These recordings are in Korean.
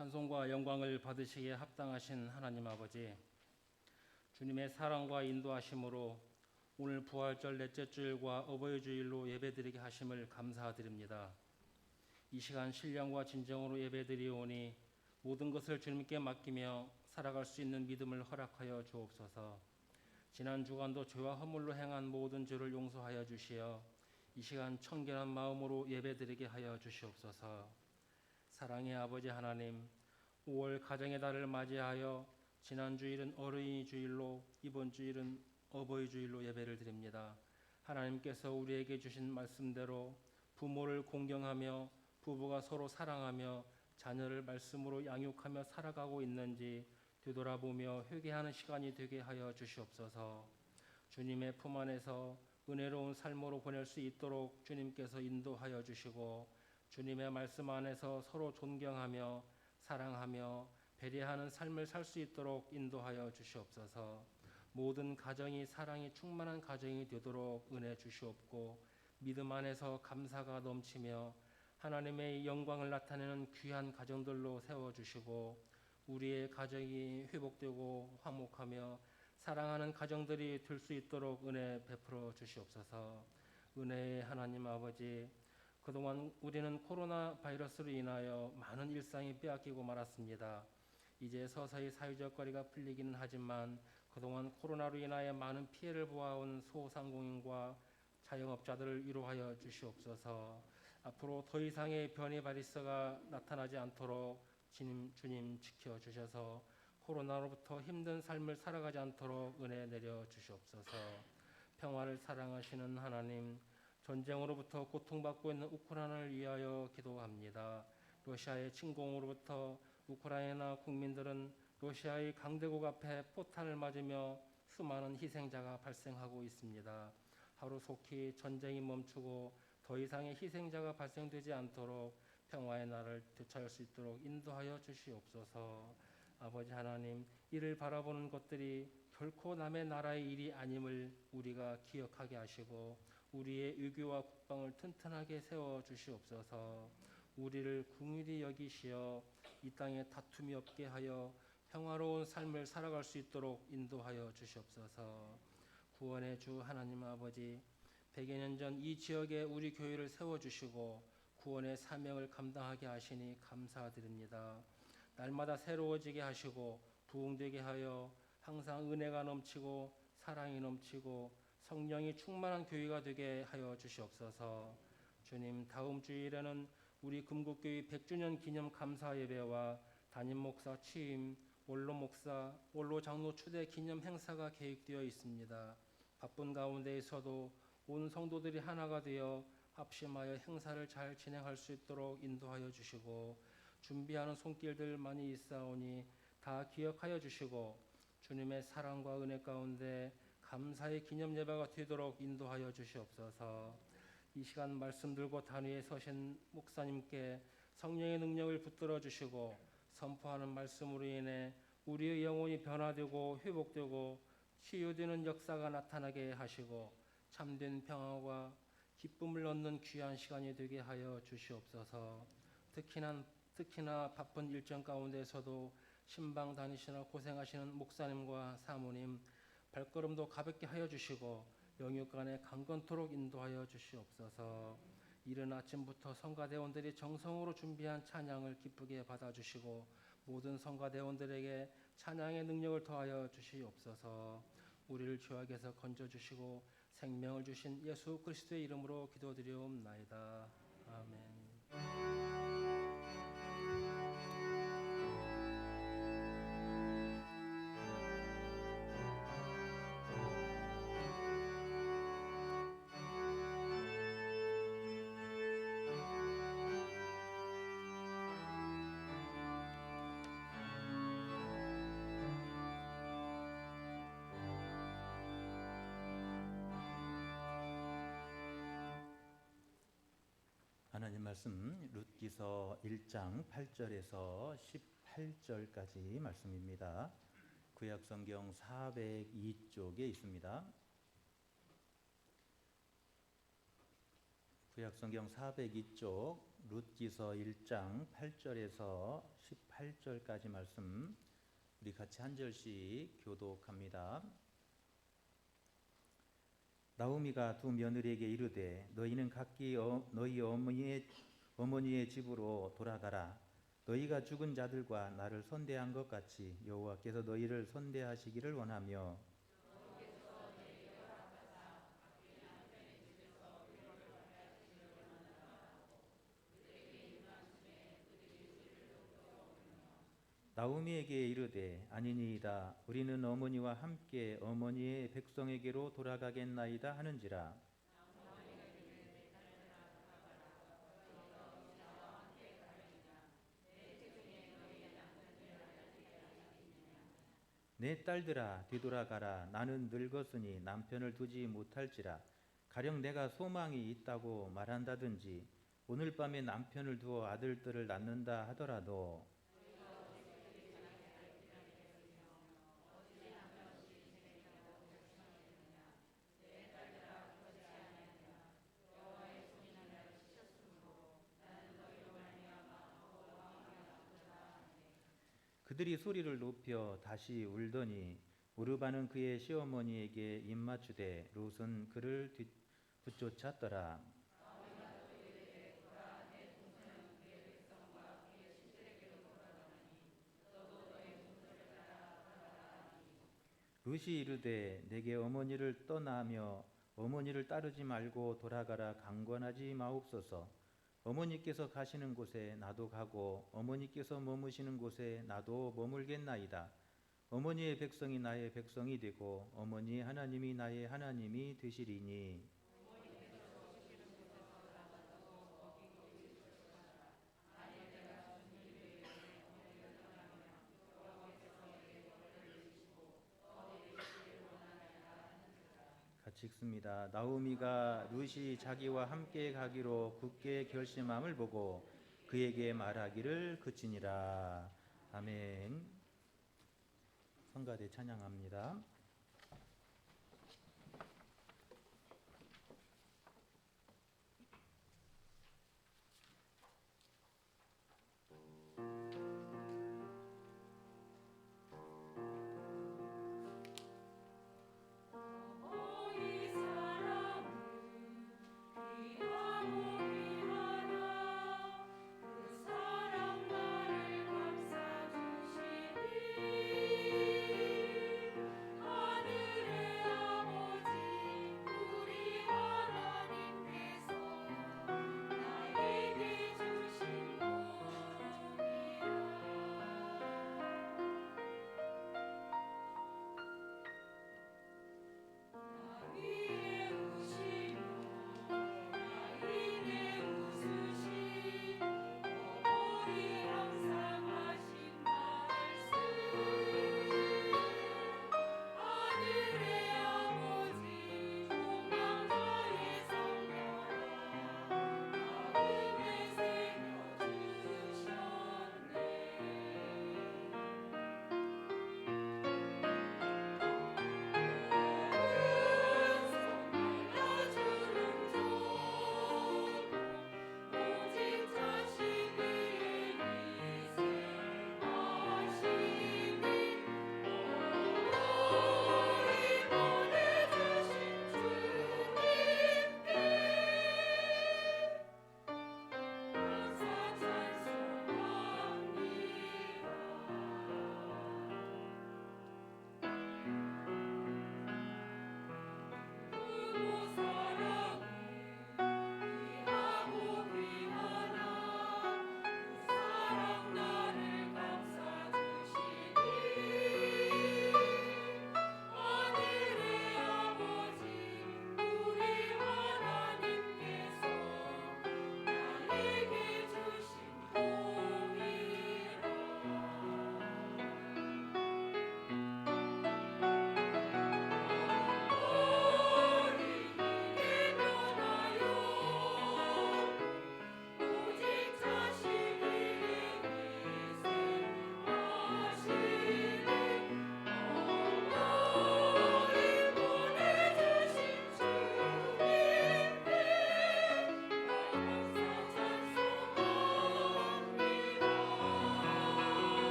찬송과 영광을 받으시기에 합당하신 하나님 아버지, 주님의 사랑과 인도하심으로 오늘 부활절 넷째 주일과 어버이 주일로 예배드리게 하심을 감사드립니다. 이 시간 신령과 진정으로 예배드리오니 모든 것을 주님께 맡기며 살아갈 수 있는 믿음을 허락하여 주옵소서. 지난 주간도 죄와 허물로 행한 모든 죄를 용서하여 주시어 이 시간 청결한 마음으로 예배드리게 하여 주시옵소서. 사랑의 아버지 하나님, 5월 가정의 달을 맞이하여 지난 주일은 어린이 주일로 이번 주일은 어버이 주일로 예배를 드립니다. 하나님께서 우리에게 주신 말씀대로 부모를 공경하며 부부가 서로 사랑하며 자녀를 말씀으로 양육하며 살아가고 있는지 되돌아보며 회개하는 시간이 되게 하여 주시옵소서. 주님의 품 안에서 은혜로운 삶으로 보낼 수 있도록 주님께서 인도하여 주시고 주님의 말씀 안에서 서로 존경하며 사랑하며 배려하는 삶을 살 수 있도록 인도하여 주시옵소서. 모든 가정이 사랑이 충만한 가정이 되도록 은혜 주시옵고 믿음 안에서 감사가 넘치며 하나님의 영광을 나타내는 귀한 가정들로 세워주시고 우리의 가정이 회복되고 화목하며 사랑하는 가정들이 될 수 있도록 은혜 베풀어 주시옵소서. 은혜의 하나님 아버지, 그동안 우리는 코로나 바이러스로 인하여 많은 일상이 빼앗기고 말았습니다. 이제 서서히 사회적 거리가 풀리기는 하지만 그동안 코로나로 인하여 많은 피해를 보아온 소상공인과 자영업자들을 위로하여 주시옵소서. 앞으로 더 이상의 변이 바이러스가 나타나지 않도록 주님 지켜주셔서 코로나로부터 힘든 삶을 살아가지 않도록 은혜 내려 주시옵소서. 평화를 사랑하시는 하나님, 전쟁으로부터 고통받고 있는 우크라이나를 위하여 기도합니다. 러시아의 침공으로부터 우크라이나 국민들은 러시아의 강대국 앞에 포탄을 맞으며 수많은 희생자가 발생하고 있습니다. 하루속히 전쟁이 멈추고 더 이상의 희생자가 발생되지 않도록 평화의 날을 되찾을 수 있도록 인도하여 주시옵소서. 아버지 하나님, 이를 바라보는 것들이 결코 남의 나라의 일이 아님을 우리가 기억하게 하시고 우리의 의교와 국방을 튼튼하게 세워 주시옵소서. 우리를 긍휼히 여기시어 이 땅에 다툼이 없게 하여 평화로운 삶을 살아갈 수 있도록 인도하여 주시옵소서. 구원의 주 하나님 아버지, 100여 년 전 이 지역에 우리 교회를 세워주시고 구원의 사명을 감당하게 하시니 감사드립니다. 날마다 새로워지게 하시고 부흥되게 하여 항상 은혜가 넘치고 사랑이 넘치고 성령이 충만한 교회가 되게 하여 주시옵소서. 주님, 다음 주일에는 우리 금국교회 100주년 기념 감사 예배와 담임 목사 취임, 원로 목사, 원로 장로 추대 기념 행사가 계획되어 있습니다. 바쁜 가운데에서도 온 성도들이 하나가 되어 합심하여 행사를 잘 진행할 수 있도록 인도하여 주시고 준비하는 손길들 많이 있사오니 다 기억하여 주시고 주님의 사랑과 은혜 가운데 감사의 기념 예배가 되도록 인도하여 주시옵소서. 이 시간 말씀 들고 단위에 서신 목사님께 성령의 능력을 붙들어 주시고 선포하는 말씀으로 인해 우리의 영혼이 변화되고 회복되고 치유되는 역사가 나타나게 하시고 참된 평화와 기쁨을 얻는 귀한 시간이 되게 하여 주시옵소서. 특히나 바쁜 일정 가운데서도 신방 다니시나 고생하시는 목사님과 사모님 발걸음도 가볍게 하여 주시고 영육간에 강건토록 인도하여 주시옵소서. 이른 아침부터 성가대원들이 정성으로 준비한 찬양을 기쁘게 받아주시고 모든 성가대원들에게 찬양의 능력을 더하여 주시옵소서. 우리를 죄악에서 건져주시고 생명을 주신 예수 그리스도의 이름으로 기도드리옵나이다. 아멘. 하나님 말씀 룻기서 1장 8절에서 18절까지 말씀입니다. 구약성경 402쪽에 있습니다. 구약성경 402쪽 룻기서 1장 8절에서 18절까지 말씀 우리 같이 한 절씩 교독합니다. 나오미가 두 며느리에게 이르되 너희는 각기 너희 어머니의 집으로 돌아가라. 너희가 죽은 자들과 나를 선대한 것 같이 여호와께서 너희를 선대하시기를 원하며 나오미에게 이르되 아니니이다. 우리는 어머니와 함께 어머니의 백성에게로 돌아가겠나이다 하는지라. 내 딸들아 뒤돌아가라. 나는 늙었으니 남편을 두지 못할지라. 가령 내가 소망이 있다고 말한다든지 오늘 밤에 남편을 두어 아들들을 낳는다 하더라도 그들이 소리를 높여 다시 울더니 오르바는 그의 시어머니에게 입맞추되 롯은 그를 붙쫓았더라. 롯이 이르되 내게 어머니를 떠나며 어머니를 따르지 말고 돌아가라. 강권하지 마옵소서. 어머니께서 가시는 곳에 나도 가고 어머니께서 머무시는 곳에 나도 머물겠나이다. 어머니의 백성이 나의 백성이 되고 어머니의 하나님이 나의 하나님이 되시리니 같이 읽습니다. 나오미가 룻이 자기와 함께 가기로 굳게 결심함을 보고 그에게 말하기를 그치니라. 아멘. 성가대 찬양합니다. 그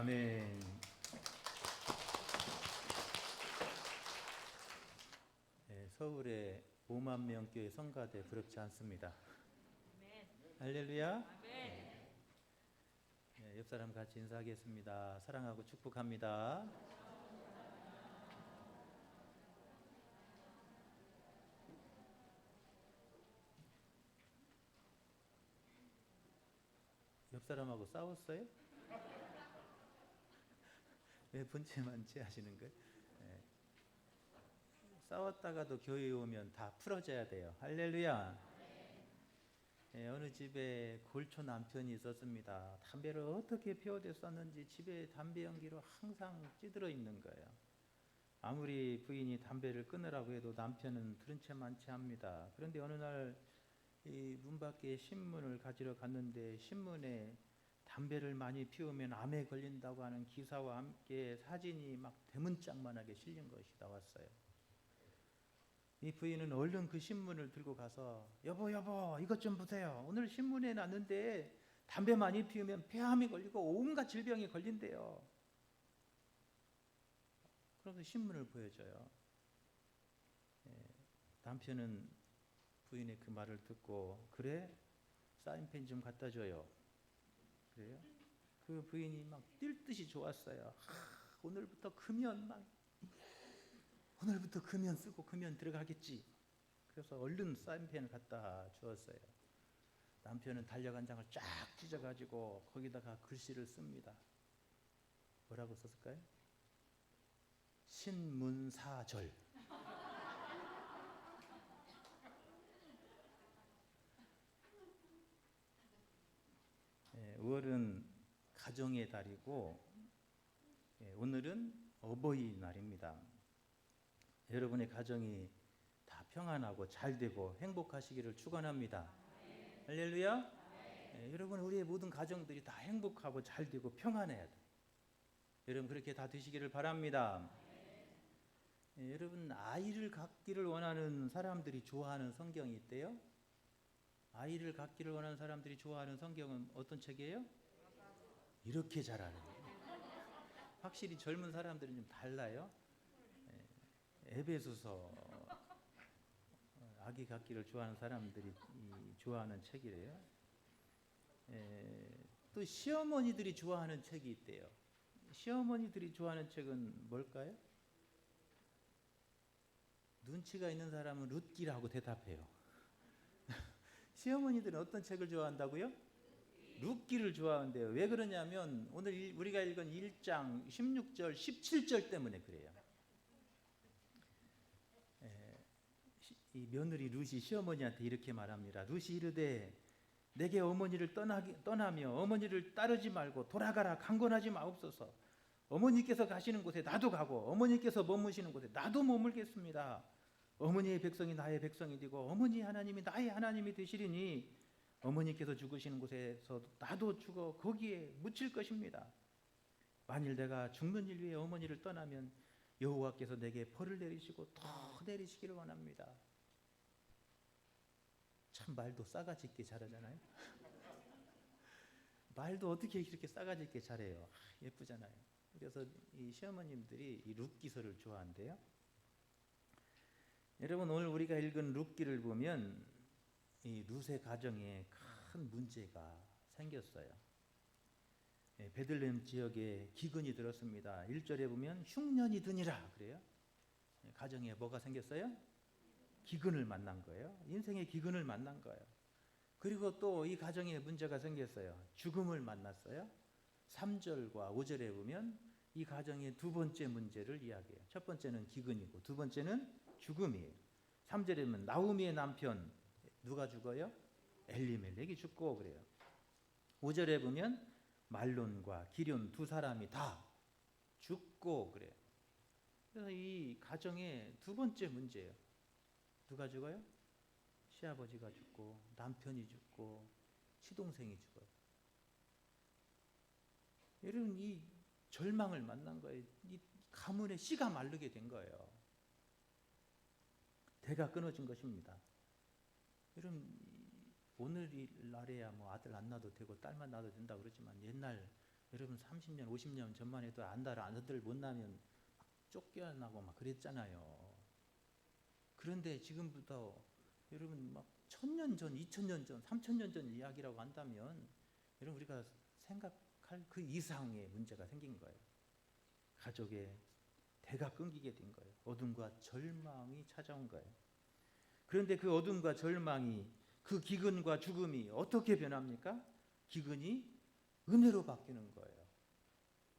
아멘. 네, 서울의 5만 명 교회 성가대 부럽지 않습니다. 할렐루야. 네, 옆 사람 같이 인사하겠습니다. 사랑하고 축복합니다. 옆 사람하고 싸웠어요? 왜 번째만 취하시는 거예요? 네. 싸웠다가도 교회에 오면 다 풀어져야 돼요. 할렐루야. 네, 어느 집에 골초 남편이 있었습니다. 담배를 어떻게 피워댔었는지 집에 담배 연기로 항상 찌들어 있는 거예요. 아무리 부인이 담배를 끊으라고 해도 남편은 들은 채만 취합니다. 그런데 어느 날 이 문 밖에 신문을 가지러 갔는데 신문에 담배를 많이 피우면 암에 걸린다고 하는 기사와 함께 사진이 막 대문짝만하게 실린 것이 나왔어요. 이 부인은 얼른 그 신문을 들고 가서 여보 이것 좀 보세요. 오늘 신문에 났는데 담배 많이 피우면 폐암이 걸리고 온갖 질병이 걸린대요. 그래서 신문을 보여줘요. 남편은 부인의 그 말을 듣고 그래? 사인펜 좀 갖다 줘요. 그래요? 그 부인이 막 뛸 듯이 좋았어요. 오늘부터 금연 쓰고 금연 들어가겠지. 그래서 얼른 사인펜을 갖다 주었어요. 남편은 달력 한 장을 쫙 찢어가지고 거기다가 글씨를 씁니다. 뭐라고 썼을까요? 신문사절. 네, 5월은 가정의 달이고 오늘은 어버이날입니다. 여러분의 가정이 다 평안하고 잘 되고 행복하시기를 축원합니다. 할렐루야. 여러분 우리의 모든 가정들이 다 행복하고 잘 되고 평안해야 돼요. 여러분 그렇게 다 되시기를 바랍니다. 여러분 아이를 갖기를 원하는 사람들이 좋아하는 성경이 있대요. 아이를 갖기를 원하는 사람들이 좋아하는 성경은 어떤 책이에요? 이렇게 잘하는 거예요. 확실히 젊은 사람들은 좀 달라요. 에베소서 아기 갖기를 좋아하는 사람들이 좋아하는 책이래요. 또 시어머니들이 좋아하는 책이 있대요. 시어머니들이 좋아하는 책은 뭘까요? 눈치가 있는 사람은 룻기라고 대답해요. 시어머니들은 어떤 책을 좋아한다고요? 룻기를 좋아한대요. 왜 그러냐면 오늘 우리가 읽은 1장 16절 17절 때문에 그래요. 이 며느리 룻이 시어머니한테 이렇게 말합니다. 룻이 이르되 내게 어머니를 떠나며 어머니를 따르지 말고 돌아가라 강권하지 마옵소서. 어머니께서 가시는 곳에 나도 가고 어머니께서 머무시는 곳에 나도 머물겠습니다. 어머니의 백성이 나의 백성이 되고 어머니 하나님이 나의 하나님이 되시리니 어머니께서 죽으시는 곳에서 나도 죽어 거기에 묻힐 것입니다. 만일 내가 죽는 일 위해 어머니를 떠나면 여호와께서 내게 벌을 내리시고 더 내리시기를 원합니다. 참 말도 싸가지 있게 잘하잖아요. 말도 어떻게 이렇게 싸가지 있게 잘해요. 예쁘잖아요. 그래서 이 시어머님들이 이 룻기서를 좋아한대요. 여러분 오늘 우리가 읽은 룻기를 보면 이 룻의 가정에 큰 문제가 생겼어요. 베들레헴 지역에 기근이 들었습니다. 1절에 보면 흉년이 드니라 그래요. 가정에 뭐가 생겼어요? 기근을 만난 거예요. 인생의 기근을 만난 거예요. 그리고 또 이 가정에 문제가 생겼어요. 죽음을 만났어요. 3절과 5절에 보면 이 가정의 두 번째 문제를 이야기해요. 첫 번째는 기근이고 두 번째는 죽음이에요. 3절에 보면 나오미의 남편 누가 죽어요? 엘리멜렉이 죽고 그래요. 5절에 보면 말론과 기럨 두 사람이 다 죽고 그래요. 그래서 이 가정의 두 번째 문제예요. 누가 죽어요? 시아버지가 죽고 남편이 죽고 시동생이 죽어요. 여러분 이 절망을 만난 거예요. 이 가문의 씨가 마르게 된 거예요. 대가 끊어진 것입니다. 여러분 오늘날에야 뭐 아들 안 낳아도 되고 딸만 낳아도 된다 그러지만 옛날 여러분 30년, 50년 전만 해도 아들 못 낳으면 막 쫓겨나고 막 그랬잖아요. 그런데 지금부터 여러분 막 1000년 전, 2000년 전, 3000년 전 이야기라고 한다면 여러분 우리가 생각할 그 이상의 문제가 생긴 거예요. 가족의 대가 끊기게 된 거예요. 어둠과 절망이 찾아온 거예요. 그런데 그 어둠과 절망이, 그 기근과 죽음이 어떻게 변합니까? 기근이 은혜로 바뀌는 거예요.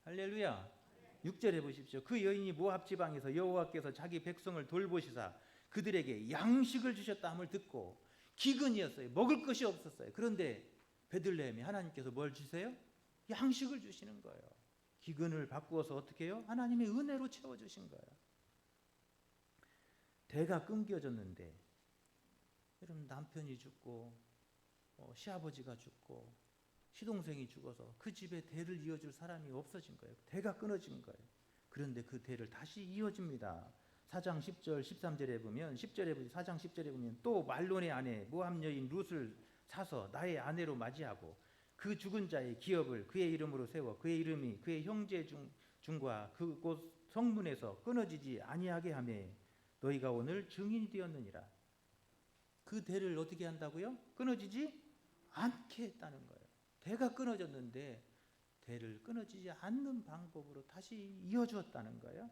할렐루야. 6절에 보십시오. 그 여인이 모압 지방에서 여호와께서 자기 백성을 돌보시사 그들에게 양식을 주셨다함을 듣고, 기근이었어요. 먹을 것이 없었어요. 그런데 베들레헴에 하나님께서 뭘 주세요? 양식을 주시는 거예요. 기근을 바꾸어서 어떻게 해요? 하나님의 은혜로 채워주신 거예요. 대가 끊겨졌는데 여러분 남편이 죽고 시아버지가 죽고 시동생이 죽어서 그 집에 대를 이어줄 사람이 없어진 거예요. 대가 끊어진 거예요. 그런데 그 대를 다시 이어집니다. 4장 10절 13절에 보면 4장 10절에 보면 또 말론의 아내 모압 여인 룻을 사서 나의 아내로 맞이하고 그 죽은 자의 기업을 그의 이름으로 세워 그의 이름이 그의 형제 중과 그곳 성문에서 끊어지지 아니하게 하며 너희가 오늘 증인이 되었느니라. 그 대를 어떻게 한다고요? 끊어지지 않게 했다는 거예요. 대가 끊어졌는데 대를 끊어지지 않는 방법으로 다시 이어주었다는 거예요.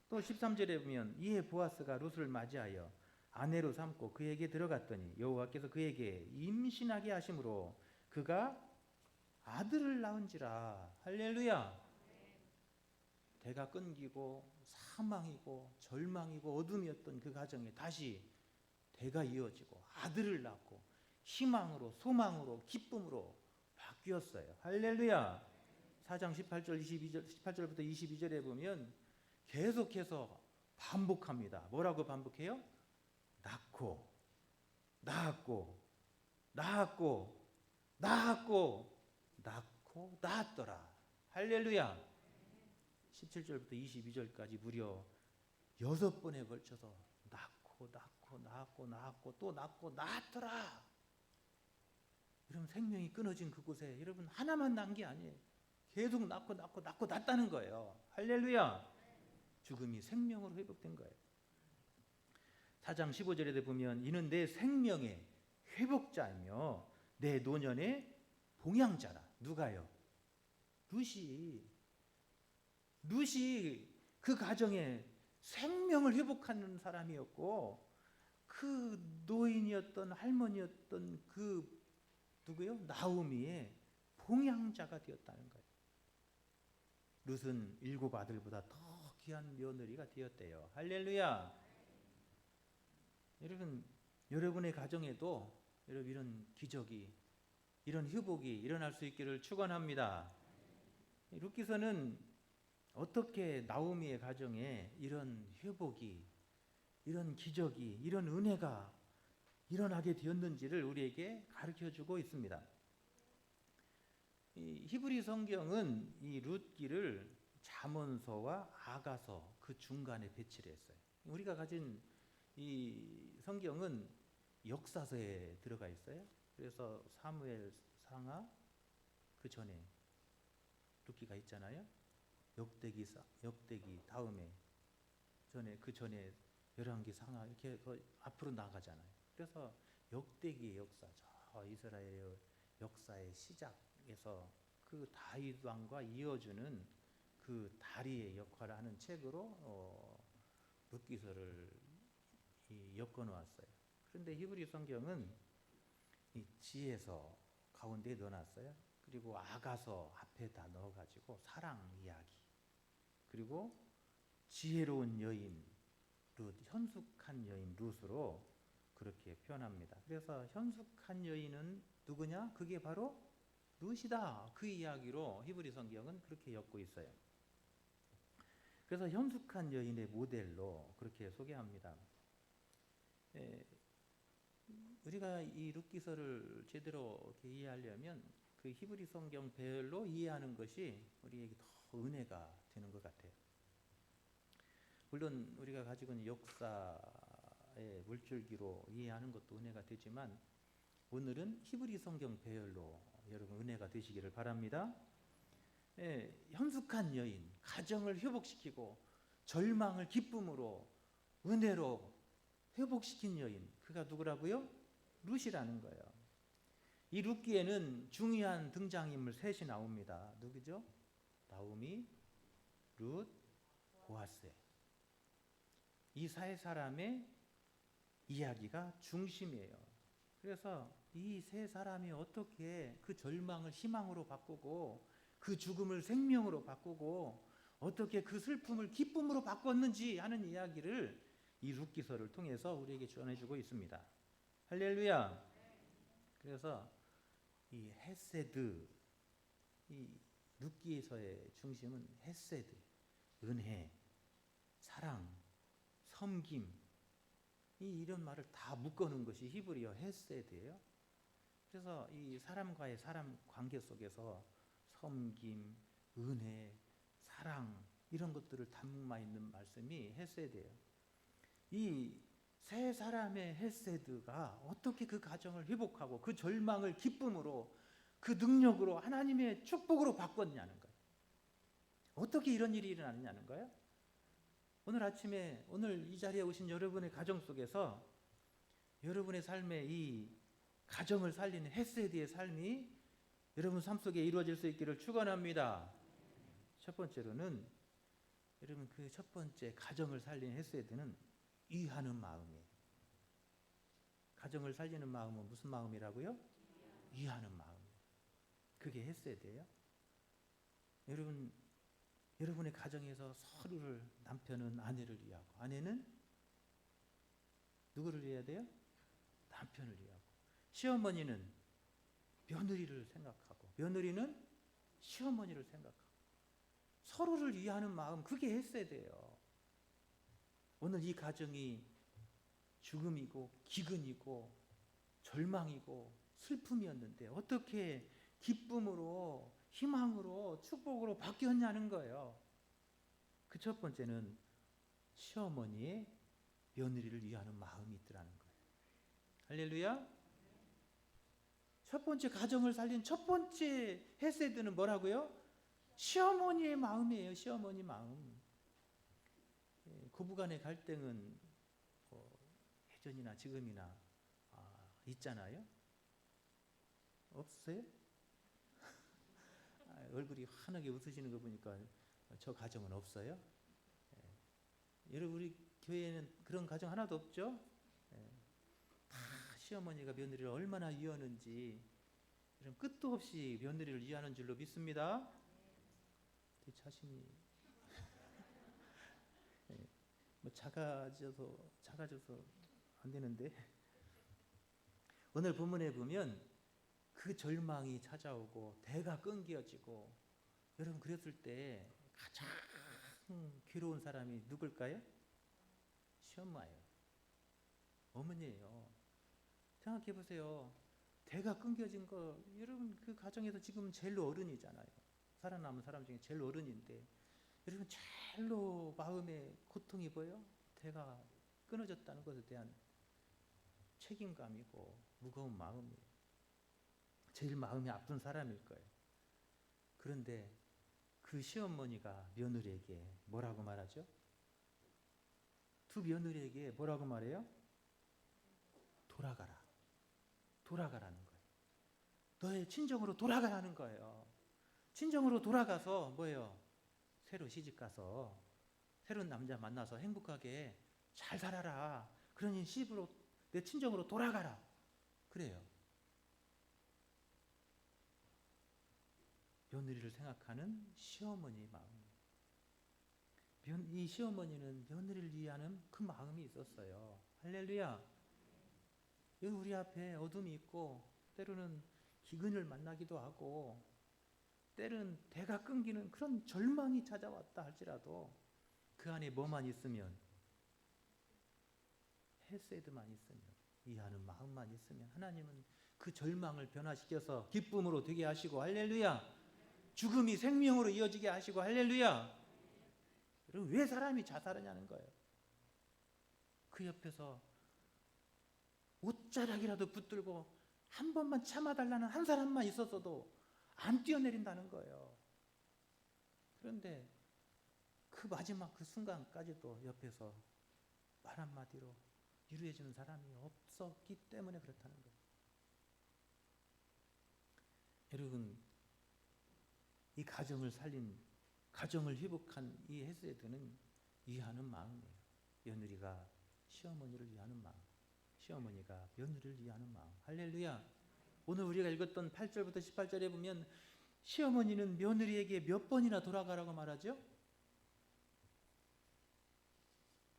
또 13절에 보면 이에 보아스가 룻을 맞이하여 아내로 삼고 그에게 들어갔더니 여호와께서 그에게 임신하게 하심으로 그가 아들을 낳은지라. 할렐루야. 대가 끊기고 사망이고 절망이고 어둠이었던 그 가정에 다시 대가 이어지고 아들을 낳고 희망으로 소망으로 기쁨으로 바뀌었어요. 할렐루야. 4장 18절부터 22절에 보면 계속해서 반복합니다. 뭐라고 반복해요? 낳고 낳았더라. 할렐루야. 17절부터 22절까지 무려 6번에 걸쳐서 낳고 또 낳고 낳았더라. 여러분 생명이 끊어진 그곳에 여러분 하나만 낳은 게 아니에요. 계속 낳고 낳았다는 거예요. 할렐루야. 죽음이 생명으로 회복된 거예요. 4장 15절에 보면 이는 내 생명의 회복자이며 내 노년의 봉양자라. 누가요? 룻이 그 가정에 생명을 회복하는 사람이었고 그 노인이었던 할머니였던 그 누구요? 나오미의 봉양자가 되었다는 거예요. 룻은 7 아들보다 더 귀한 며느리가 되었대요. 할렐루야. 여러분의 가정에도 여러분 이런 기적이, 이런 회복이 일어날 수 있기를 축원합니다. 룻기서는 어떻게 나오미의 가정에 이런 회복이, 이런 기적이, 이런 은혜가 일어나게 되었는지를 우리에게 가르쳐주고 있습니다. 이 히브리 성경은 이 룻기를 잠언서와 아가서 그 중간에 배치를 했어요. 우리가 가진 이 성경은 역사서에 들어가 있어요. 그래서 사무엘 상하 그 전에 룻기가 있잖아요. 역대기 다음에 그 전에 열왕기 상하 이렇게 앞으로 나가잖아요. 그래서 역대기의 역사, 저 이스라엘의 역사의 시작에서 그 다윗 왕과 이어주는 그 다리의 역할을 하는 책으로 룻기서를 엮어 놓았어요. 그런데 히브리 성경은 이 지혜서 가운데 넣어놨어요. 그리고 아가서 앞에다 넣어가지고 사랑 이야기, 그리고 지혜로운 여인 룻, 현숙한 여인 룻으로 그렇게 표현합니다. 그래서 현숙한 여인은 누구냐? 그게 바로 룻이다. 그 이야기로 히브리 성경은 그렇게 엮고 있어요. 그래서 현숙한 여인의 모델로 그렇게 소개합니다. 우리가 이 룻기서를 제대로 이렇게 이해하려면 그 히브리 성경 배열로 이해하는 것이 우리에게 더 은혜가 되는 것 같아요. 물론 우리가 가지고 있는 역사의 물줄기로 이해하는 것도 은혜가 되지만 오늘은 히브리 성경 배열로 여러분 은혜가 되시기를 바랍니다. 현숙한 여인, 가정을 회복시키고 절망을 기쁨으로 은혜로 회복시킨 여인, 그가 누구라고요? 룻이라는 거예요. 이 룻기에는 중요한 등장인물 셋이 나옵니다. 누구죠? 나오미, 룻, 보아스. 이 세 사람의 이야기가 중심이에요. 그래서 이 세 사람이 어떻게 그 절망을 희망으로 바꾸고 그 죽음을 생명으로 바꾸고 어떻게 그 슬픔을 기쁨으로 바꿨는지 하는 이야기를 이 룻기서를 통해서 우리에게 전해주고 있습니다. 할렐루야. 그래서 이 헤세드, 이 룻기서의 중심은 헤세드, 은혜, 사랑, 섬김, 이런 말을 다 묶어놓은 것이 히브리어 헤세드예요. 그래서 이 사람과의 사람 관계 속에서 섬김, 은혜, 사랑 이런 것들을 담아 있는 말씀이 헤세드예요. 이 세 사람의 헤세드가 어떻게 그 가정을 회복하고 그 절망을 기쁨으로 그 능력으로 하나님의 축복으로 바꿨냐는 거예요. 어떻게 이런 일이 일어났냐는 거예요. 오늘 아침에 오늘 이 자리에 오신 여러분의 가정 속에서 여러분의 삶에 이 가정을 살리는 헤세드의 삶이 여러분 삶 속에 이루어질 수 있기를 축원합니다. 첫 번째로는 여러분 그 첫 번째 가정을 살리는 헤세드는 위하는 마음이에요. 가정을 살리는 마음은 무슨 마음이라고요? 위하는 마음. 그게 헤세드예요. 여러분의 가정에서 서로를, 남편은 아내를 위하고, 아내는 누구를 위해야 돼요? 남편을 위하고. 시어머니는 며느리를 생각하고, 며느리는 시어머니를 생각하고, 서로를 위하는 마음, 그게 헤세드예요. 오늘 이 가정이 죽음이고 기근이고 절망이고 슬픔이었는데 어떻게 기쁨으로, 희망으로, 축복으로 바뀌었냐는 거예요. 그 첫 번째는 시어머니의 며느리를 위하는 마음이 있더라는 거예요. 할렐루야. 첫 번째 가정을 살린 첫 번째 헤세드는 뭐라고요? 시어머니의 마음이에요. 시어머니 마음. 고부간의 갈등은 예전이나 지금이나 있잖아요. 없어요? 얼굴이 환하게 웃으시는 거 보니까 저 가정은 없어요. 여러분 우리 교회에는 그런 가정 하나도 없죠? 다 시어머니가 며느리를 얼마나 위하는지 여러분 끝도 없이 며느리를 위하는 줄로 믿습니다. 자신이 뭐 작아져서 안 되는데 오늘 본문에 보면 그 절망이 찾아오고 대가 끊겨지고 여러분 그랬을 때 가장 괴로운 사람이 누굴까요? 시엄마예요. 어머니예요. 생각해 보세요. 대가 끊겨진 거 여러분 그 가정에서 지금 제일 어른이잖아요. 살아남은 사람 중에 제일 어른인데 여러분 제일로 마음에 고통이 보여? 대가 끊어졌다는 것에 대한 책임감이고 무거운 마음이에요. 제일 마음이 아픈 사람일 거예요. 그런데 그 시어머니가 며느리에게 뭐라고 말하죠? 두 며느리에게 뭐라고 말해요? 돌아가라. 돌아가라는 거예요. 너의 친정으로 돌아가라는 거예요. 친정으로 돌아가서 뭐예요? 새로 시집가서 새로운 남자 만나서 행복하게 잘 살아라. 그러니 시집으로 내 친정으로 돌아가라. 그래요. 며느리를 생각하는 시어머니의 마음. 이 시어머니는 며느리를 위하는 그 마음이 있었어요. 할렐루야. 여기 우리 앞에 어둠이 있고 때로는 기근을 만나기도 하고 때로는 대가 끊기는 그런 절망이 찾아왔다 할지라도 그 안에 뭐만 있으면 헤세드만 있으면 이해하는 마음만 있으면 하나님은 그 절망을 변화시켜서 기쁨으로 되게 하시고 할렐루야. 죽음이 생명으로 이어지게 하시고 할렐루야. 여러분 왜 사람이 자살하냐는 거예요. 그 옆에서 옷자락이라도 붙들고 한 번만 참아달라는 한 사람만 있었어도 안 뛰어내린다는 거예요. 그런데 그 마지막 그 순간까지도 옆에서 말 한마디로 위로해주는 사람이 없었기 때문에 그렇다는 거예요. 여러분, 이 가정을 살린, 가정을 회복한 이 헤세드는 위하는 마음이에요. 며느리가 시어머니를 위하는 마음, 시어머니가 며느리를 위하는 마음. 할렐루야. 오늘 우리가 읽었던 8절부터 18절에 보면 시어머니는 며느리에게 몇 번이나 돌아가라고 말하죠?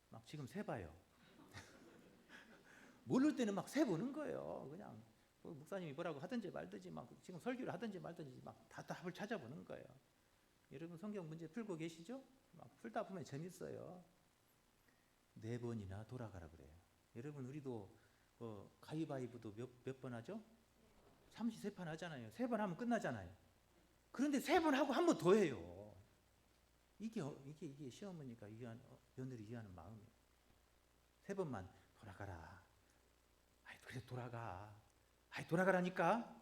막 지금 세봐요. 모를 때는 막 세보는 거예요. 그냥 뭐 목사님이 뭐라고 하든지 말든지 막 지금 설교를 하든지 말든지 막 다 답을 찾아보는 거예요. 여러분 성경 문제 풀고 계시죠? 막 풀다 보면 재밌어요. 4번이나 돌아가라 그래요. 여러분 우리도 가위바위보도 몇 번 하죠? 33판 하잖아요. 3번 하면 끝나잖아요. 그런데 3번 하고 한 번 더 해요. 이게 시어머니가 위한, 며느리 위하는 마음이에요. 3번만 돌아가라. 아이 그래 돌아가. 아이 돌아가라니까.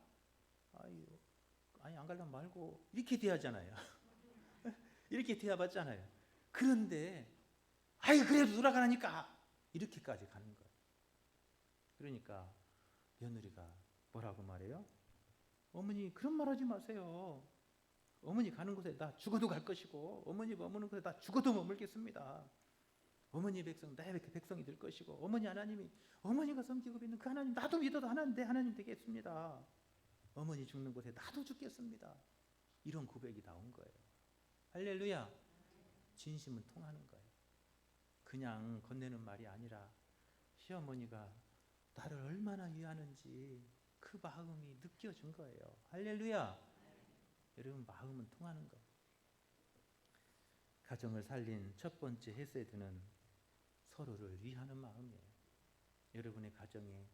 아니 안 가려면 말고 이렇게 대하잖아요. 이렇게 대해봤잖아요. 그런데 아이 그래도 돌아가라니까 이렇게까지 가는 거예요. 그러니까 며느리가 뭐라고 말해요? 어머니 그런 말 하지 마세요. 어머니 가는 곳에 나 죽어도 갈 것이고 어머니 머무는 곳에 나 죽어도 머물겠습니다. 어머니 백성 나의 백성이 될 것이고 어머니 하나님이 어머니가 섬기고 있는 그 하나님 나도 믿어도 하나님 내 하나님 되겠습니다. 어머니 죽는 곳에 나도 죽겠습니다. 이런 고백이 나온 거예요. 할렐루야. 진심은 통하는 거예요. 그냥 건네는 말이 아니라 시어머니가 나를 얼마나 위하는지 그 마음이 느껴진 거예요. 할렐루야. 여러분 마음은 통하는 거예요. 가정을 살린 첫 번째 헤세드는 서로를 위하는 마음이에요. 여러분의 가정에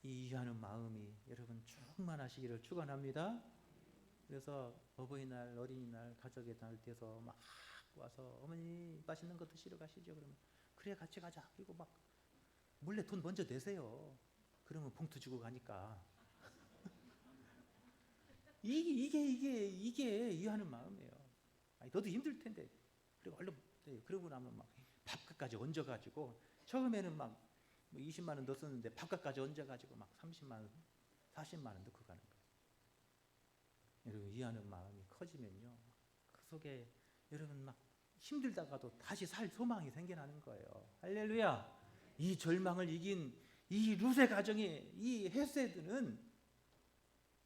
이 위하는 마음이 여러분 충만하시기를 축원합니다. 그래서 어버이날, 어린이날, 가족의 날 돼서 막 와서 어머니 맛있는 거 드시러 가시죠. 그러면 그래 같이 가자. 그리고 막 몰래 돈 먼저 내세요. 그러면 봉투 주고 가니까 이게 위하는 마음이에요. 아니, 너도 힘들 텐데. 그리고 얼른 그러고 나면 막 밥값까지 얹어가지고 처음에는 막 20만 원 넣었는데 밥값까지 얹어가지고 막 30만 원, 40만 원 넣고 가는 거예요. 여러분 위하는 마음이 커지면요, 그 속에 여러분 막 힘들다가도 다시 살 소망이 생겨나는 거예요. 할렐루야. 이 절망을 이긴 이 룻의 가정의 이 헤세드는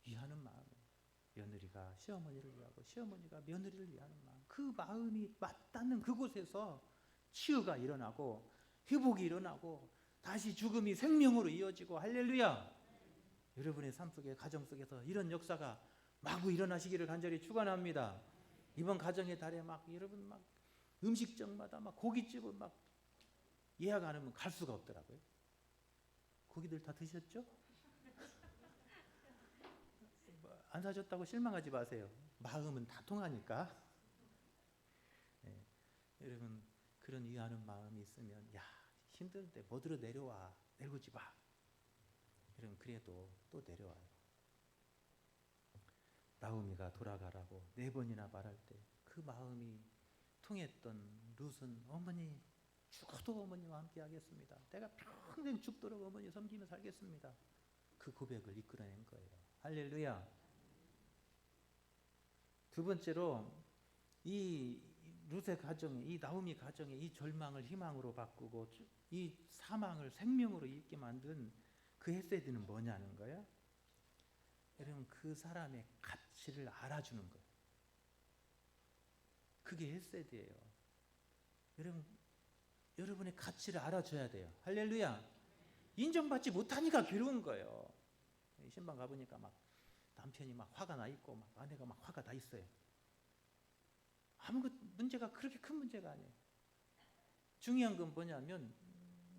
위하는 마음이에요. 며느리가 시어머니를 위하고 시어머니가 며느리를 위하는 마음, 그 마음이 맞닿는 그곳에서 치유가 일어나고 회복이 일어나고 다시 죽음이 생명으로 이어지고. 할렐루야. 여러분의 삶 속에 가정 속에서 이런 역사가 마구 일어나시기를 간절히 축원합니다. 이번 가정의 달에 막 여러분 막 음식점마다 막 고깃집을 막 예약 안 하면 갈 수가 없더라고요. 고기들 다 드셨죠? 안 사줬다고 실망하지 마세요. 마음은 다 통하니까. 네. 여러분 그런 위하는 마음이 있으면 야 힘든데 뭐들어 내려와, 내려오지 마. 여러분 그래도 또 내려와요. 나오미가 돌아가라고 4번이나 말할 때 그 마음이 통했던 룻은 어머니 죽어도 어머니와 함께 하겠습니다. 내가 평생 죽도록 어머니 섬기며 살겠습니다. 그 고백을 이끌어낸 거예요. 할렐루야. 두 번째로 이 룻의 가정에, 이 나오미 가정에 이 절망을 희망으로 바꾸고 이 사망을 생명으로 잊게 만든 그 헤세드는 뭐냐는 거예요. 여러분 그 사람의 가치를 알아주는 거예요. 그게 헤세드예요. 여러분의 가치를 알아줘야 돼요. 할렐루야. 인정받지 못하니까 괴로운 거예요. 신방 가보니까 막 남편이 막 화가 나 있고 막 아내가 막 화가 나 있어요. 아무 문제가 그렇게 큰 문제가 아니에요. 중요한 건 뭐냐면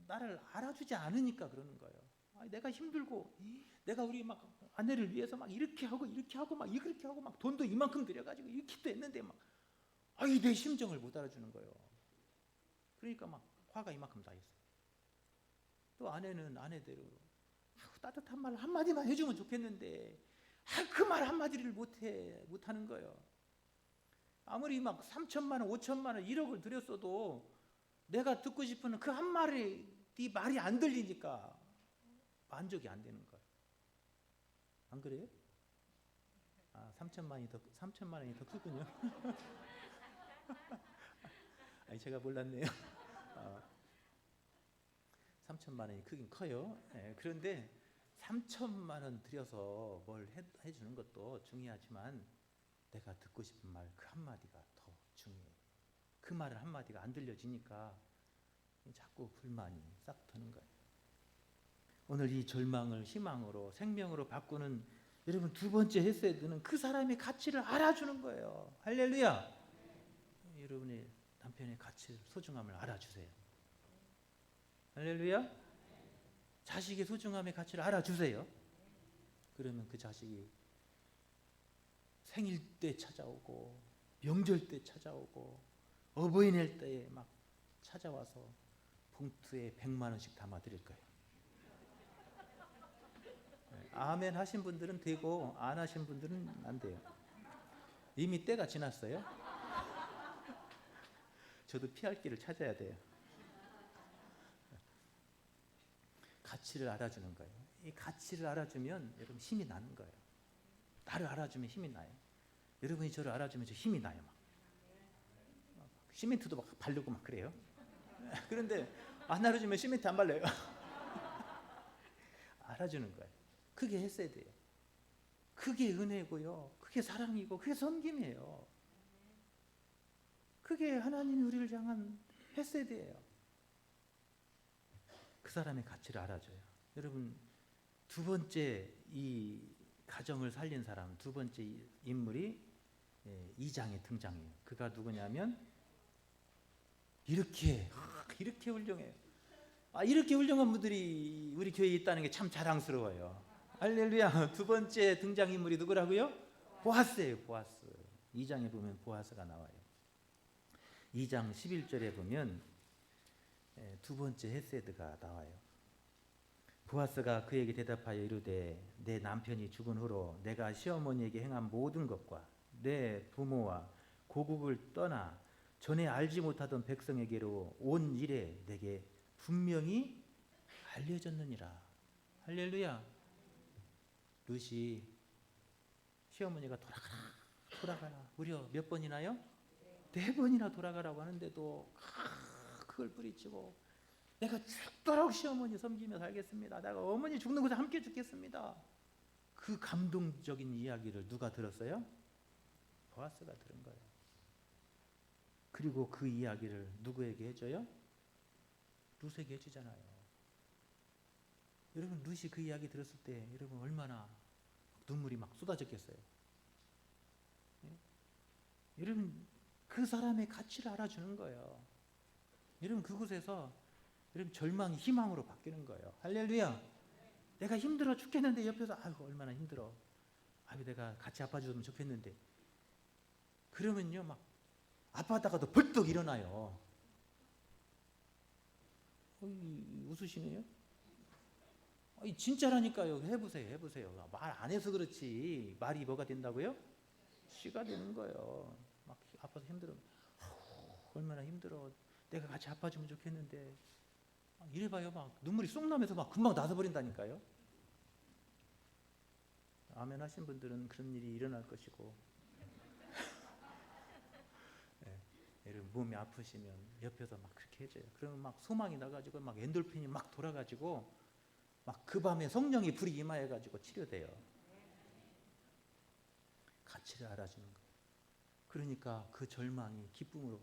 나를 알아주지 않으니까 그러는 거예요. 아니, 내가 힘들고 내가 우리 막 아내를 위해서 막 이렇게 하고 막 이렇게 하고 막 돈도 이만큼 들여가지고 이렇게도 했는데 막 아이 내 심정을 못 알아주는 거예요. 그러니까 막 화가 이만큼 나 있어요. 또 아내는 아내대로 따뜻한 말 한마디만 해주면 좋겠는데 그 말 한마디를 못하는 거예요. 아무리 막 3천만 원, 5천만 원, 1억을 들였어도 내가 듣고 싶은 그 한 말이 네 말이 안 들리니까 만족이 안 되는 거예요. 안 그래요? 3천만 원이 더 크군요. 아니 제가 몰랐네요. 3천만 원이 크긴 커요. 네, 그런데 3천만 원 들여서 뭘 해주는 것도 중요하지만 내가 듣고 싶은 말 그 한마디가 더 중요해요. 그 말 한마디가 안 들려지니까 자꾸 불만이 싹 드는 거예요. 오늘 이 절망을 희망으로 생명으로 바꾸는 여러분 두 번째 헤세드는 그 사람의 가치를 알아주는 거예요. 할렐루야. 여러분의 남편의 가치를 소중함을 알아주세요. 할렐루야. 자식의 소중함의 가치를 알아주세요. 그러면 그 자식이 생일 때 찾아오고 명절 때 찾아오고 어버이날 때에 막 찾아와서 봉투에 100만 원씩 담아 드릴 거예요. 아멘 하신 분들은 되고 안 하신 분들은 안 돼요. 이미 때가 지났어요. 저도 피할 길을 찾아야 돼요. 가치를 알아주는 거예요. 이 가치를 알아주면 여러분 힘이 나는 거예요. 나를 알아주면 힘이 나요. 여러분이 저를 알아주면 저 힘이 나요. 막 시멘트도 막 바르고 막 그래요. 그런데 안 알아주면 시멘트 안 발라요. 알아주는 거예요. 그게 했어야 돼요. 그게 은혜고요. 그게 사랑이고 그게 섬김이에요. 그게 하나님이 우리를 향한 헤세드예요. 그 사람의 가치를 알아줘요. 여러분 두 번째 이 가정을 살린 사람 두 번째 인물이 2장에 등장해요. 그가 누구냐면 이렇게 훌륭해요. 이렇게 훌륭한 분들이 우리 교회에 있다는 게 참 자랑스러워요. 할렐루야. 두 번째 등장인물이 누구라고요? 보아스예요. 보아스. 2장에 보면 보아스가 나와요. 2장 11절에 보면 두 번째 헤세드가 나와요. 보아스가 그에게 대답하여 이르되 내 남편이 죽은 후로 내가 시어머니에게 행한 모든 것과 내 부모와 고국을 떠나 전에 알지 못하던 백성에게로 온 일에 내게 분명히 알려졌느니라. 할렐루야. 룻이 시어머니가 돌아가라. 무려 몇 번이나요? 4번이나 돌아가라고 하는데도 그걸 뿌리치고 내가 죽도록 시어머니 섬기며 살겠습니다. 내가 어머니 죽는 곳에 함께 죽겠습니다. 그 감동적인 이야기를 누가 들었어요? 보아스가 들은 거예요. 그리고 그 이야기를 누구에게 해줘요? 룻에게 해주잖아요. 여러분 룻이 그 이야기 들었을 때 여러분 얼마나 눈물이 막 쏟아졌겠어요. 예? 여러분 그 사람의 가치를 알아주는 거예요. 여러분 그곳에서 여러분 절망이 희망으로 바뀌는 거예요. 할렐루야. 내가 힘들어 죽겠는데 옆에서 아이고 얼마나 힘들어. 아이고 내가 같이 아파줬으면 좋겠는데. 그러면요 막 아파하다가도 벌떡 일어나요. 웃으시네요. 진짜라니까요. 해보세요. 말 안 해서 그렇지 말이 뭐가 된다고요? 씨가 되는 거예요. 막 아파서 힘들어. 얼마나 힘들어. 내가 같이 아파주면 좋겠는데. 이래봐요. 막 눈물이 쏙 나면서 막 금방 나서버린다니까요. 아멘 하신 분들은 그런 일이 일어날 것이고 여러분 몸이 아프시면 옆에서 막 그렇게 해줘요. 그러면 막 소망이 나가지고 막 엔돌핀이 막 돌아가지고 막 그 밤에 성령이 불이 임하여가지고 치료돼요. 가치를 알아주는 거예요. 그러니까 그 절망이 기쁨으로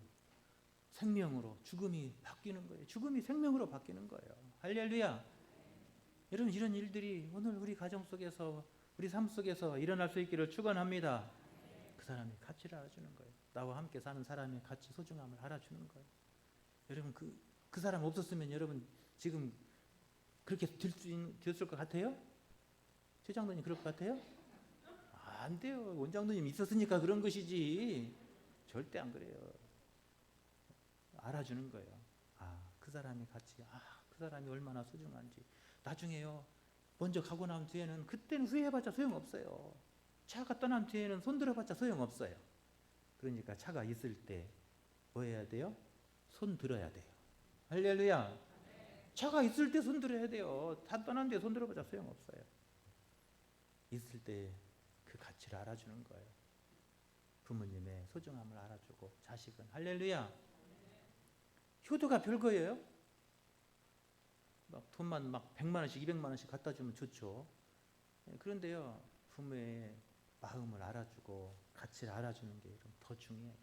생명으로 죽음이 바뀌는 거예요. 죽음이 생명으로 바뀌는 거예요. 할렐루야. 여러분 이런 일들이 오늘 우리 가정 속에서 우리 삶 속에서 일어날 수 있기를 축원합니다. 그 사람의 가치를 알아주는 거예요. 나와 함께 사는 사람의 가치 소중함을 알아주는 거예요. 여러분 그 사람 없었으면 여러분 지금 그렇게 됐을 것 같아요? 최장로님 그럴 것 같아요? 안 돼요. 원장로님 있었으니까 그런 것이지 절대 안 그래요. 알아주는 거예요. 그 사람의 가치, 그 사람이 얼마나 소중한지. 나중에요 먼저 가고 난 뒤에는 그때는 후회해봤자 소용없어요. 차가 떠난 뒤에는 손들어봤자 소용없어요. 그러니까 차가 있을 때 뭐 해야 돼요? 손 들어야 돼요. 할렐루야. 차가 있을 때 손 들어야 돼요. 다 떠난 뒤에 손 들어보자 소용없어요. 있을 때 그 가치를 알아주는 거예요. 부모님의 소중함을 알아주고 자식은 할렐루야. 효도가 별거예요. 막 돈만 막 100만 원씩 200만 원씩 갖다 주면 좋죠. 그런데요, 부모의 마음을 알아주고 가치를 알아주는 게 더 중요해요.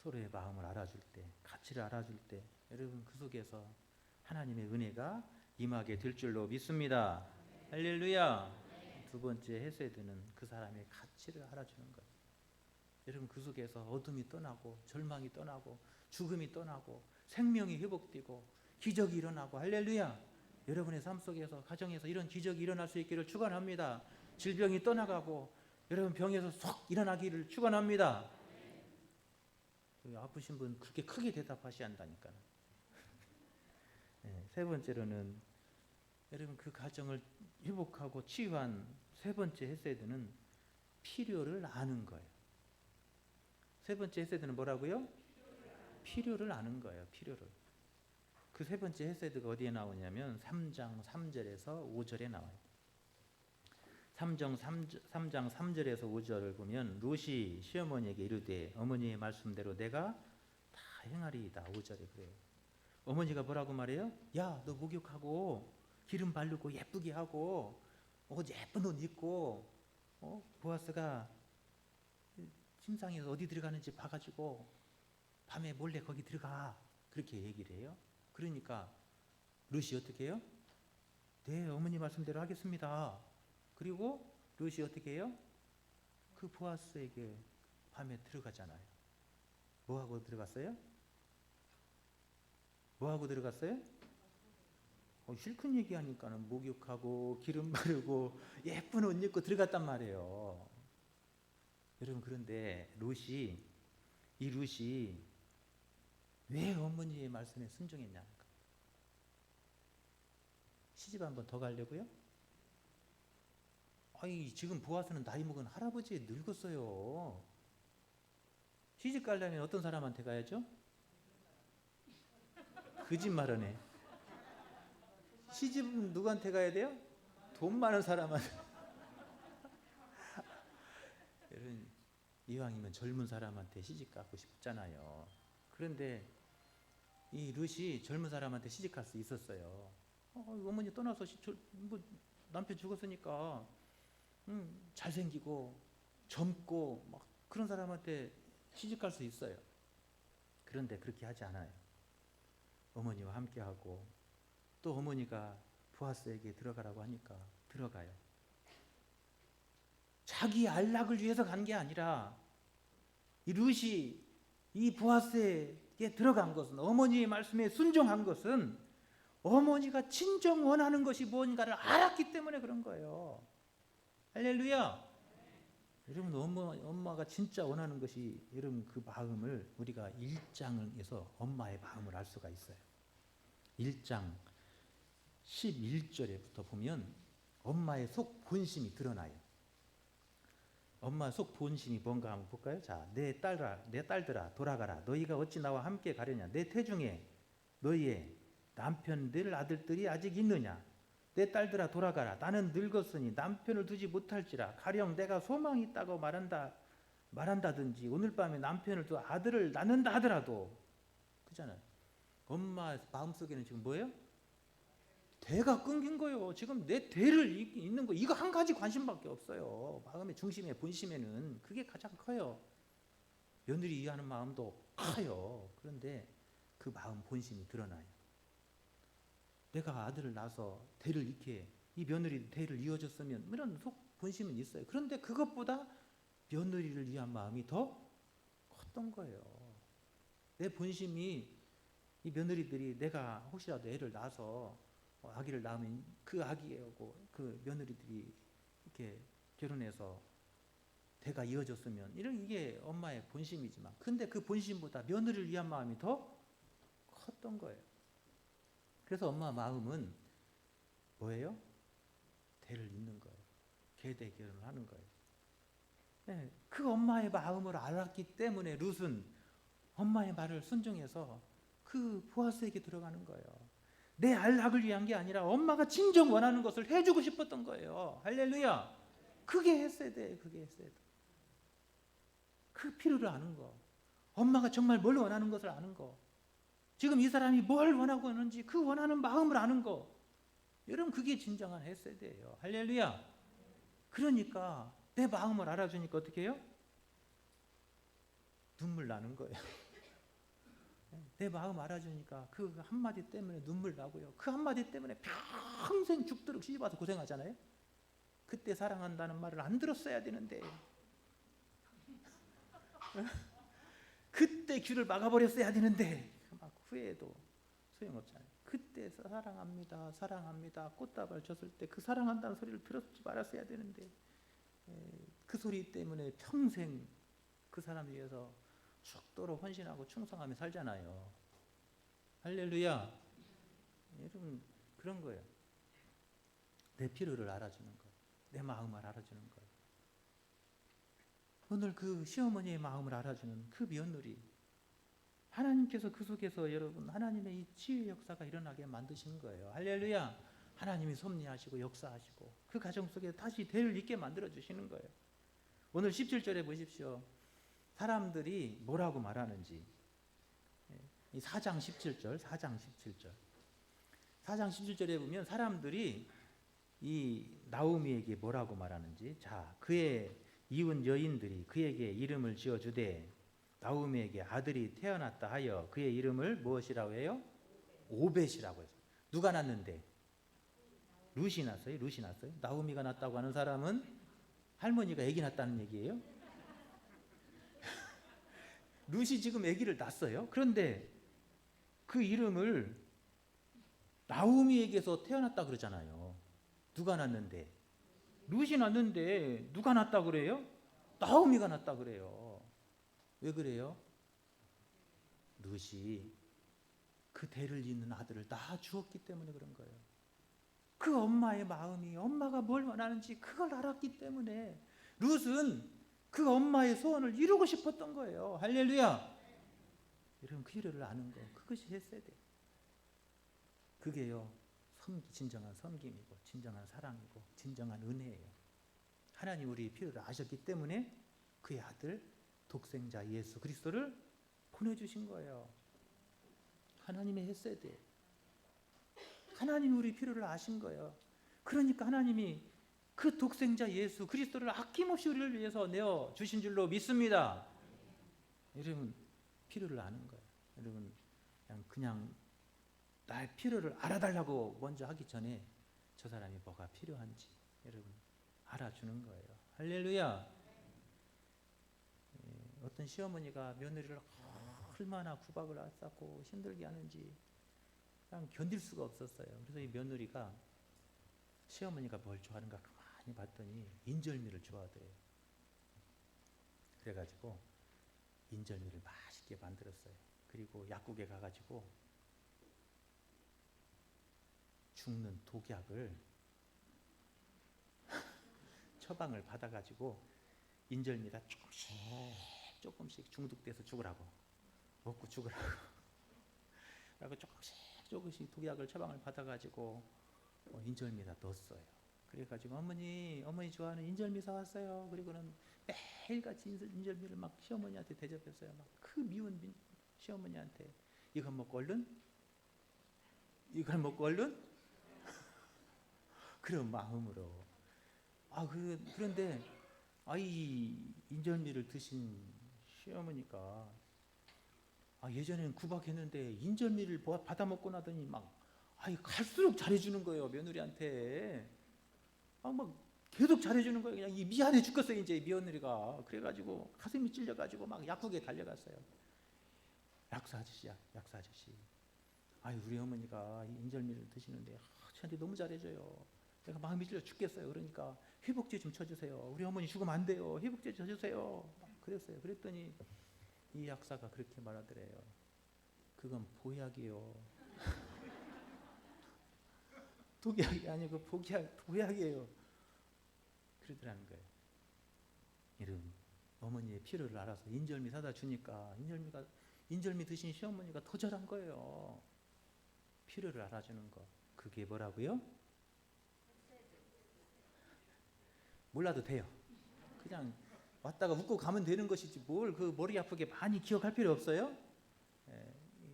서로의 마음을 알아줄 때, 가치를 알아줄 때, 여러분 그 속에서 하나님의 은혜가 임하게 될 줄로 믿습니다. 할렐루야. 두 번째 헤세드는 그 사람의 가치를 알아주는 거예요. 여러분 그 속에서 어둠이 떠나고 절망이 떠나고 죽음이 떠나고 생명이 회복되고 기적이 일어나고 할렐루야. 여러분의 삶 속에서 가정에서 이런 기적이 일어날 수 있기를 축원합니다. 질병이 떠나가고 여러분 병에서 쏙 일어나기를 축원합니다. 아프신 분 그렇게 크게 대답하셔야 한다니까요. 네, 세 번째로는 여러분 그 가정을 회복하고 치유한 세 번째 헤세드는 필요를 아는 거예요. 세 번째 헤세드는 뭐라고요? 필요를 아는 거예요. 필요를. 그 세 번째 헤세드가 어디에 나오냐면 3장 3절에서 5절에 나와요. 3장 3절에서 5절을 보면 롯이 시어머니에게 이르되 어머니의 말씀대로 내가 다 행하리이다. 5절에 그래요. 어머니가 뭐라고 말해요? 야, 너 목욕하고 기름 바르고 예쁘게 하고 예쁜 옷 입고 보아스가 침상에서 어디 들어가는지 봐가지고 밤에 몰래 거기 들어가. 그렇게 얘기를 해요. 그러니까 롯이 어떻게 해요? 네, 어머니 말씀대로 하겠습니다. 그리고 롯이 어떻게 해요? 그 보아스에게 밤에 들어가잖아요. 뭐하고 들어갔어요? 뭐하고 들어갔어요? 실컷 얘기하니까는 목욕하고 기름 바르고 예쁜 옷 입고 들어갔단 말이에요. 여러분 그런데 이 롯이 왜 어머니의 말씀에 순종했냐? 시집 한번 더 가려고요? 아니 지금 보아스는 나이 먹은 할아버지 늙었어요. 시집 가려면 어떤 사람한테 가야죠? 거짓말하네. 시집은 누구한테 가야 돼요? 돈 많은 사람한테. 여러분 이왕이면 젊은 사람한테 시집 가고 싶잖아요. 그런데 이 롯이 젊은 사람한테 시집 갈 수 있었어요. 어머니 떠나서 뭐 남편 죽었으니까 잘생기고 젊고 막 그런 사람한테 시집 갈 수 있어요. 그런데 그렇게 하지 않아요. 어머니와 함께하고 또 어머니가 보아스에게 들어가라고 하니까 들어가요. 자기 안락을 위해서 간 게 아니라 이 롯이 이 보아스에게 들어간 것은 어머니의 말씀에 순종한 것은 어머니가 진정 원하는 것이 뭔가를 알았기 때문에 그런 거예요. 할렐루야. 여러분 엄마가 진짜 원하는 것이 여러분 그 마음을 우리가 1장에서 엄마의 마음을 알 수가 있어요. 1장 11절에부터 보면 엄마의 속 본심이 드러나요. 엄마 속 본심이 뭔가 한번 볼까요? 자, 내 딸들아 돌아가라. 너희가 어찌 나와 함께 가려냐? 내 태중에 너희의 남편들 아들들이 아직 있느냐? 내 딸들아 돌아가라. 나는 늙었으니 남편을 두지 못할지라. 가령 내가 소망이 있다고 말한다든지 오늘 밤에 남편을 두 아들을 낳는다 하더라도 그잖아요. 엄마 마음속에는 지금 뭐예요? 대가 끊긴 거예요. 지금 내 대를 잇는 거 이거 한 가지 관심밖에 없어요. 마음의 중심에 본심에는 그게 가장 커요. 며느리 이해하는 마음도 커요. 그런데 그 마음 본심이 드러나요. 내가 아들을 낳아서 대를 이렇게 이 며느리 대를 이어줬으면 이런 속 본심은 있어요. 그런데 그것보다 며느리를 위한 마음이 더 컸던 거예요. 내 본심이 이 며느리들이 내가 혹시라도 애를 낳아서 아기를 낳으면 그 아기하고 그 며느리들이 이렇게 결혼해서 대가 이어졌으면 이게 엄마의 본심이지만 근데 그 본심보다 며느리를 위한 마음이 더 컸던 거예요. 그래서 엄마 마음은 뭐예요? 대를 잇는 거예요. 계대 결혼을 하는 거예요. 예, 그 엄마의 마음을 알았기 때문에 룻은 엄마의 말을 순종해서 그 보아스에게 들어가는 거예요. 내 안락을 위한 게 아니라 엄마가 진정 원하는 것을 해주고 싶었던 거예요. 할렐루야. 그게 했어야 돼. 그게 했어야 돼. 그 필요를 아는 거. 엄마가 정말 뭘 원하는 것을 아는 거. 지금 이 사람이 뭘 원하고 있는지 그 원하는 마음을 아는 거. 여러분 그게 진정한 헤세드예요. 할렐루야. 그러니까 내 마음을 알아주니까 어떻게 해요? 눈물 나는 거예요. 내 마음 알아주니까 그 한마디 때문에 눈물 나고요. 그 한마디 때문에 평생 죽도록 시집와서 고생하잖아요. 그때 사랑한다는 말을 안 들었어야 되는데 그때 귀를 막아버렸어야 되는데 막 후회해도 소용없잖아요. 그때 사랑합니다 사랑합니다 꽃다발 줬을 때 그 사랑한다는 소리를 들었지 말았어야 되는데 그 소리 때문에 평생 그 사람 위해서 죽도록 헌신하고 충성하며 살잖아요. 할렐루야. 여러분 그런 거예요. 내 필요를 알아주는 거예요. 내 마음을 알아주는 거예요. 오늘 그 시어머니의 마음을 알아주는 그 며느리, 하나님께서 그 속에서 여러분 하나님의 이 치유의 역사가 일어나게 만드신 거예요. 할렐루야. 하나님이 섭리하시고 역사하시고 그 가정 속에 다시 대를 잇게 만들어 주시는 거예요. 오늘 17절에 보십시오. 사람들이 뭐라고 말하는지. 이 4장 17절 4장 17절에 보면 사람들이 이 나오미에게 뭐라고 말하는지. 자, 그의 이웃 여인들이 그에게 이름을 지어주되 나오미에게 아들이 태어났다 하여 그의 이름을 무엇이라고 해요? 오벳이라고 해서. 누가 낳는데? 룻이 낳았어요? 룻이 낳았어요? 나오미가 낳았다고 하는 사람은 할머니가 아기 낳았다는 얘기예요? 룻이 지금 아기를 낳았어요. 그런데 그 이름을 나오미에게서 태어났다 그러잖아요. 누가 낳았는데? 룻이 낳았는데 누가 낳았다 그래요? 나오미가 낳았다 그래요. 왜 그래요? 룻이 그 대를 잇는 아들을 낳아 주었기 때문에 그런 거예요. 그 엄마의 마음이 엄마가 뭘 원하는지 그걸 알았기 때문에 룻은 그 엄마의 소원을 이루고 싶었던 거예요. 할렐루야. 여러분 그 일을 아는 거 그것이 했어야 돼요. 그게요 진정한 섬김이고 진정한 사랑이고 진정한 은혜예요. 하나님 우리의 필요를 아셨기 때문에 그의 아들 독생자 예수 그리스도를 보내주신 거예요. 하나님의 했어야 돼요. 하나님이 우리 필요를 아신 거예요. 그러니까 하나님이 그 독생자 예수 그리스도를 아낌없이 우리를 위해서 내어주신 줄로 믿습니다. 여러분 필요를 아는 거예요. 여러분 그냥 나의 필요를 알아달라고 먼저 하기 전에 저 사람이 뭐가 필요한지 여러분 알아주는 거예요. 할렐루야. 어떤 시어머니가 며느리를 얼마나 구박을 쌓고 힘들게 하는지 그냥 견딜 수가 없었어요. 그래서 이 며느리가 시어머니가 뭘 좋아하는가 가만히 봤더니 인절미를 좋아하대요. 그래가지고 인절미를 맛있게 만들었어요. 그리고 약국에 가가지고 죽는 독약을 처방을 받아가지고 인절미다 조금씩 중독돼서 죽으라고 먹고 죽으라고 그리고 조금씩 독약을 처방을 받아가지고 인절미다 넣었어요. 그래가지고 어머니 좋아하는 인절미 사왔어요. 그리고는 매일같이 인절미를 막 시어머니한테 대접했어요. 막 그 미운 시어머니한테 이걸 먹고 얼른 그런 마음으로 그런데 이 인절미를 드신 시어머니가 예전에는 구박했는데 인절미를 받아 먹고 나더니 막 갈수록 잘해주는 거예요. 며느리한테 막 계속 잘해주는 거예요. 그냥 미안해 죽겠어요. 이제 며느리가 그래가지고 가슴이 찔려가지고 막 약국에 달려갔어요. 약사 아저씨 우리 어머니가 인절미를 드시는데 저한테 너무 잘해줘요. 내가 마음이 찔려 죽겠어요. 그러니까 회복제 좀 쳐주세요. 우리 어머니 죽으면 안 돼요. 회복제 쳐주세요. 그랬어요. 그랬더니 이 약사가 그렇게 말하더래요. 그건 보약이에요. 독약이 아니고 보약이에요. 그러더라는 거예요. 여러분 어머니의 필요를 알아서 인절미 사다 주니까 인절미 드신 시어머니가 더 잘한 거예요. 필요를 알아주는 거. 그게 뭐라고요? 몰라도 돼요. 그냥 왔다가 웃고 가면 되는 것이지 뭘 그 머리 아프게 많이 기억할 필요 없어요.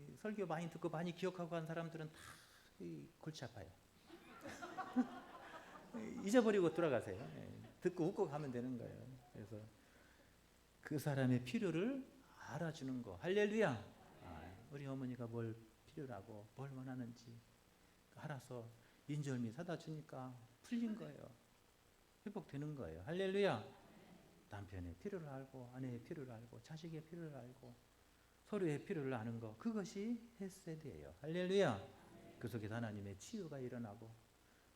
이 설교 많이 듣고 많이 기억하고 간 사람들은 다 골치 아파요. 잊어버리고 돌아가세요. 듣고 웃고 가면 되는 거예요. 그래서 그 사람의 필요를 알아주는 거. 할렐루야. 우리 어머니가 뭘 필요하고 뭘 원하는지 알아서 인절미 사다 주니까 풀린 거예요. 회복되는 거예요. 할렐루야. 남편의 필요를 알고 아내의 필요를 알고 자식의 필요를 알고 서로의 필요를 아는 거, 그것이 헤세드예요. 할렐루야. 그 속에서 하나님의 치유가 일어나고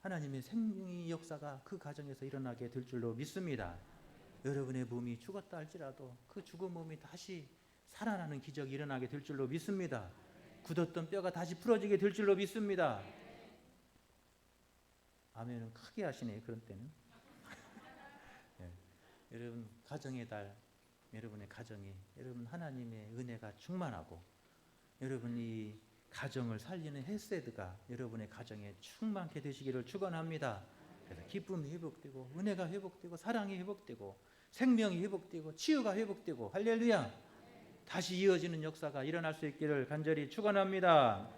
하나님의 생명의 역사가 그 가정에서 일어나게 될 줄로 믿습니다. 여러분의 몸이 죽었다 할지라도 그 죽은 몸이 다시 살아나는 기적이 일어나게 될 줄로 믿습니다. 굳었던 뼈가 다시 풀어지게 될 줄로 믿습니다. 아멘은 크게 하시네. 그런 때는. 여러분 가정의 달, 여러분의 가정이 여러분 하나님의 은혜가 충만하고 여러분 이 가정을 살리는 헤세드가 여러분의 가정에 충만케 되시기를 축원합니다. 그래서 기쁨이 회복되고 은혜가 회복되고 사랑이 회복되고 생명이 회복되고 치유가 회복되고 할렐루야. 다시 이어지는 역사가 일어날 수 있기를 간절히 축원합니다.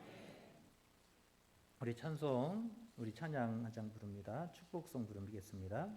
우리 찬양 한 장 부릅니다. 축복송 부르겠습니다.